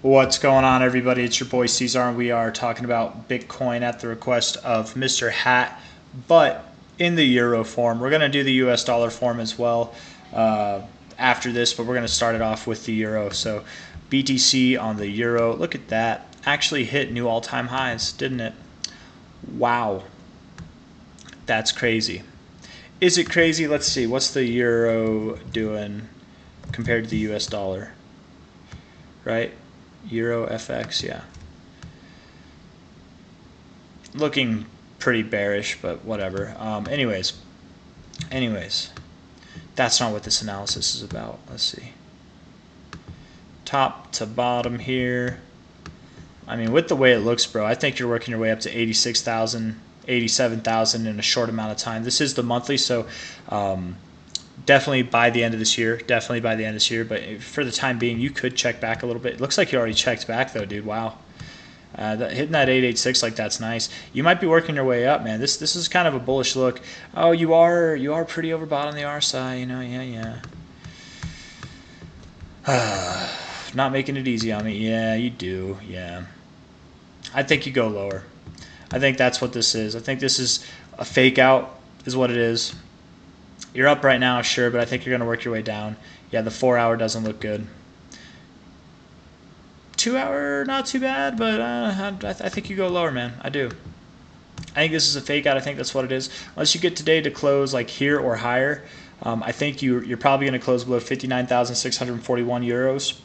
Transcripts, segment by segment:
What's going on, everybody? It's your boy C-Zar, and we are talking about Bitcoin at the request of Mr. Hat, but in the euro form. We're going to do the US dollar form as well after this, but we're going to start it off with the euro. So BTC on the euro, look at that. Actually hit new all-time highs, didn't it? Wow. That's crazy. Is it crazy? Let's see. What's the euro doing compared to the US dollar? Right? Euro FX, yeah. Looking pretty bearish, but whatever. Anyways, that's not what this analysis is about. Let's see. Top to bottom here. I mean, with the way it looks, bro, I think you're working your way up to 86,000, 87,000 in a short amount of time. This is the monthly, so definitely by the end of this year. But for the time being, you could check back a little bit. It looks like you already checked back, though, dude. Wow. Hitting that 886 like that's nice. You might be working your way up, man. This is kind of a bullish look. Oh, you are pretty overbought on the RSI, you know. Yeah. Not making it easy on me. Yeah, you do. Yeah. I think you go lower. I think that's what this is. I think this is a fake out is what it is. You're up right now, sure, but I think you're going to work your way down. Yeah, the 4 hour doesn't look good. 2 hour, not too bad, but I think you go lower, man. I do. I think this is a fake out. I think that's what it is. Unless you get today to close like here or higher, I think you're probably going to close below 59,641 euros.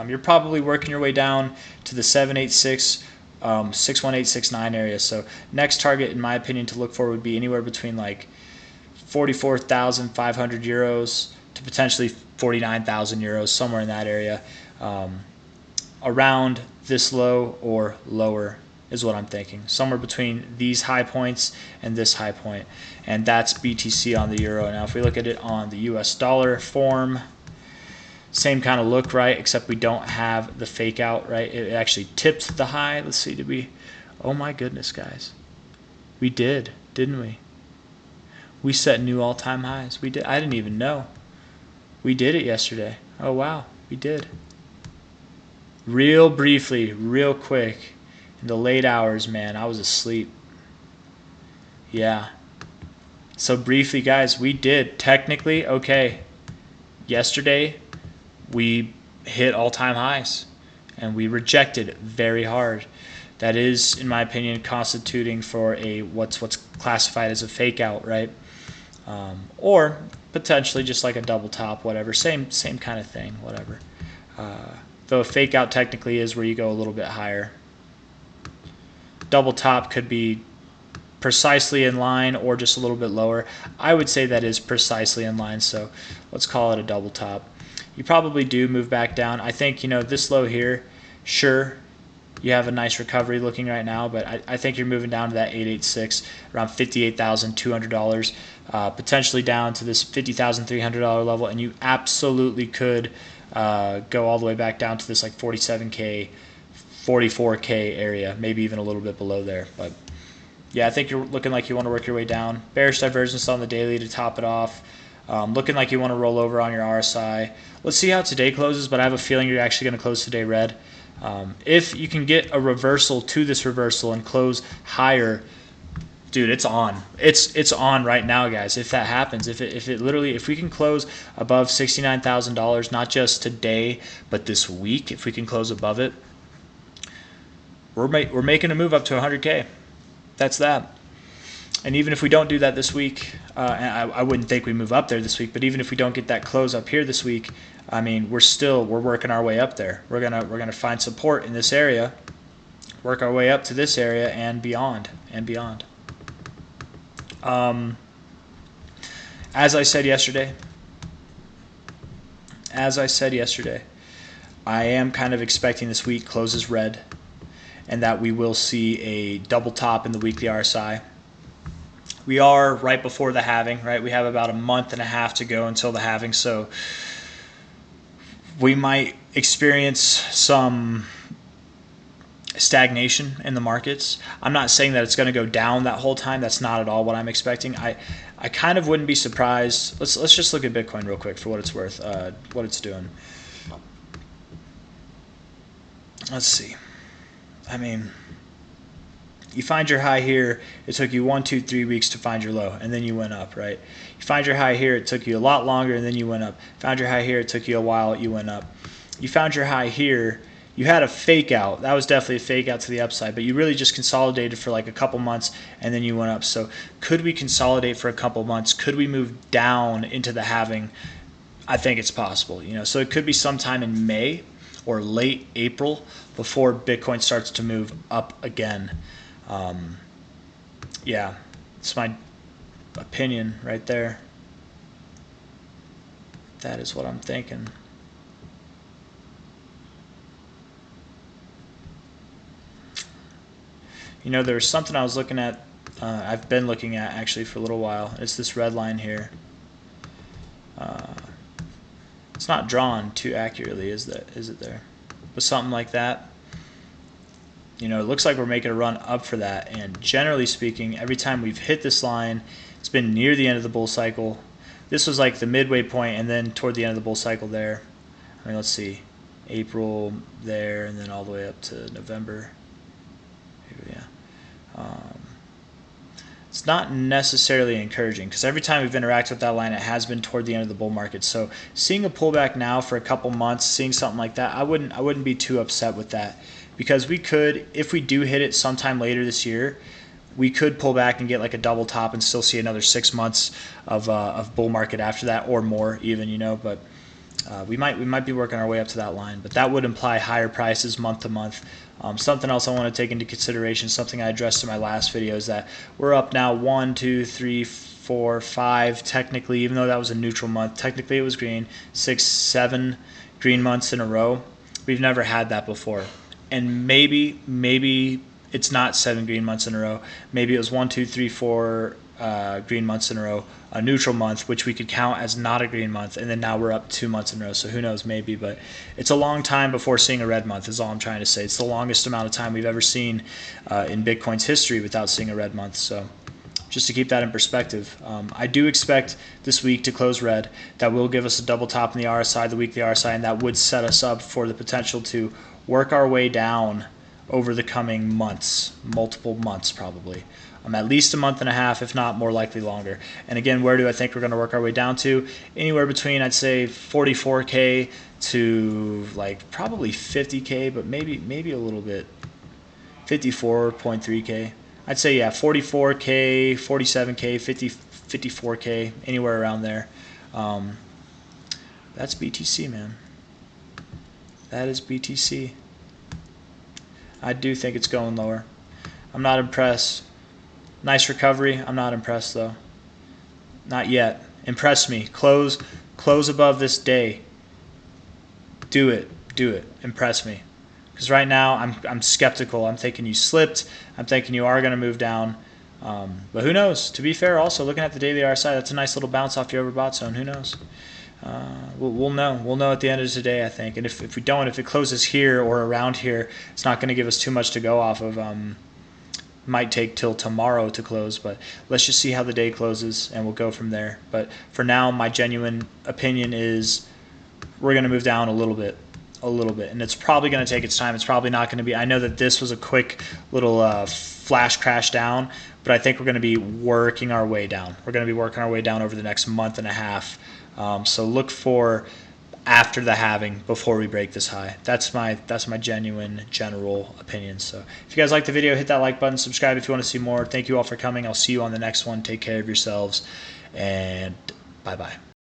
You're probably working your way down to the 786, 61869 area. So next target, in my opinion, to look for would be anywhere between like 44,500 euros to potentially 49,000 euros, somewhere in that area. Around this low or lower is what I'm thinking. Somewhere between these high points and this high point. And that's BTC on the euro. Now, if we look at it on the US dollar form, same kind of look, right? Except we don't have the fake out, right? It actually tipped the high. Let's see, did we? Oh my goodness, guys. We did, didn't we? We set new all-time highs. We did. I didn't even know. We did it yesterday. Oh, wow. We did. Real briefly, real quick, in the late hours, man, I was asleep. Yeah. So briefly, guys, we did. Technically, okay. Yesterday, we hit all-time highs, and we rejected very hard. That is, in my opinion, constituting for a what's classified as a fake out, right? Or potentially just like a double top, whatever. Same kind of thing, whatever. Though a fake out technically is where you go a little bit higher. Double top could be precisely in line or just a little bit lower. I would say that is precisely in line, so let's call it a double top. You probably do move back down. I think, this low here, sure, you have a nice recovery looking right now, but I think you're moving down to that 886, around $58,200, potentially down to this $50,300 level, and you absolutely could go all the way back down to this like 47K, 44K area, maybe even a little bit below there. But yeah, I think you're looking like you want to work your way down. Bearish divergence on the daily to top it off. Looking like you want to roll over on your RSI. Let's see how today closes, but I have a feeling you're actually going to close today red. If you can get a reversal to this reversal and close higher, dude, it's on. It's on right now, guys. If that happens, if we can close above $69,000, not just today but this week, if we can close above it, we're making a move up to 100K. That's that. And even if we don't do that this week, and I wouldn't think we move up there this week, but even if we don't get that close up here this week, I mean, we're working our way up there. We're gonna find support in this area, work our way up to this area and beyond. As I said yesterday, I am kind of expecting this week closes red, and that we will see a double top in the weekly RSI. We are right before the halving, right? We have about a month and a half to go until the halving, so we might experience some stagnation in the markets. I'm not saying that it's going to go down that whole time. That's not at all what I'm expecting. I kind of wouldn't be surprised. Let's just look at Bitcoin real quick for what it's worth, what it's doing. let's see. I mean, you find your high here, it took you 1, 2, 3 weeks to find your low, and then you went up, right? You find your high here, it took you a lot longer, and then you went up. Found your high here, it took you a while, you went up. You found your high here, you had a fake out. That was definitely a fake out to the upside, but you really just consolidated for like a couple months, and then you went up. So could we consolidate for a couple months? Could we move down into the halving? I think it's possible. So it could be sometime in May or late April before Bitcoin starts to move up again. Yeah, it's my opinion right there. That is what I'm thinking. There's something I was looking at, I've been looking at actually for a little while. It's this red line here. It's not drawn too accurately, is it there? But something like that. It looks like we're making a run up for that, and generally speaking, every time we've hit this line, it's been near the end of the bull cycle. This was like the midway point, and then toward the end of the bull cycle there. I mean, let's see, April there, and then all the way up to November. Yeah. It's not necessarily encouraging because every time we've interacted with that line, it has been toward the end of the bull market. So seeing a pullback now for a couple months, seeing something like that, I wouldn't be too upset with that, because we could, if we do hit it sometime later this year, we could pull back and get like a double top and still see another 6 months of bull market after that, or more even. But we might be working our way up to that line, but that would imply higher prices month to month. Something else I want to take into consideration, something I addressed in my last video, is that we're up now 1, 2, 3, 4, 5 technically, even though that was a neutral month. Technically it was green. 6, 7 green months in a row. We've never had that before. And maybe it's not 7 green months in a row. Maybe it was 1, 2, 3, 4 green months in a row, a neutral month, which we could count as not a green month, and then now we're up 2 months in a row. So who knows, maybe, but it's a long time before seeing a red month is all I'm trying to say. It's the longest amount of time we've ever seen in Bitcoin's history without seeing a red month. So just to keep that in perspective, I do expect this week to close red. That will give us a double top in the RSI, the weekly RSI, and that would set us up for the potential to work our way down over the coming months, multiple months probably. At least a month and a half, if not more likely longer. And again, where do I think we're going to work our way down to? Anywhere between, I'd say, 44K to like probably 50K, but maybe a little bit, 54.3K. I'd say, yeah, 44K, 47K, 54K, anywhere around there. That's BTC, man. That is BTC. I do think it's going lower. I'm not impressed. Nice recovery. I'm not impressed though. Not yet. Impress me. Close above this day. Do it. Impress me. Because right now I'm skeptical. I'm thinking you slipped. I'm thinking you are going to move down. But who knows? To be fair, also looking at the daily RSI, that's a nice little bounce off your overbought zone. Who knows? We'll know. We'll know at the end of today, I think. And if we don't, if it closes here or around here, it's not going to give us too much to go off of. Might take till tomorrow to close, but let's just see how the day closes and we'll go from there. But for now, my genuine opinion is we're going to move down a little bit, and it's probably going to take its time. It's probably not going to be, I know that this was a quick little flash crash down, but I think we're going to be working our way down. We're going to be working our way down over the next month and a half. So look for after the halving before we break this high. That's my genuine general opinion. So if you guys liked the video, hit that like button, subscribe if you want to see more. Thank you all for coming. I'll see you on the next one. Take care of yourselves, and bye-bye.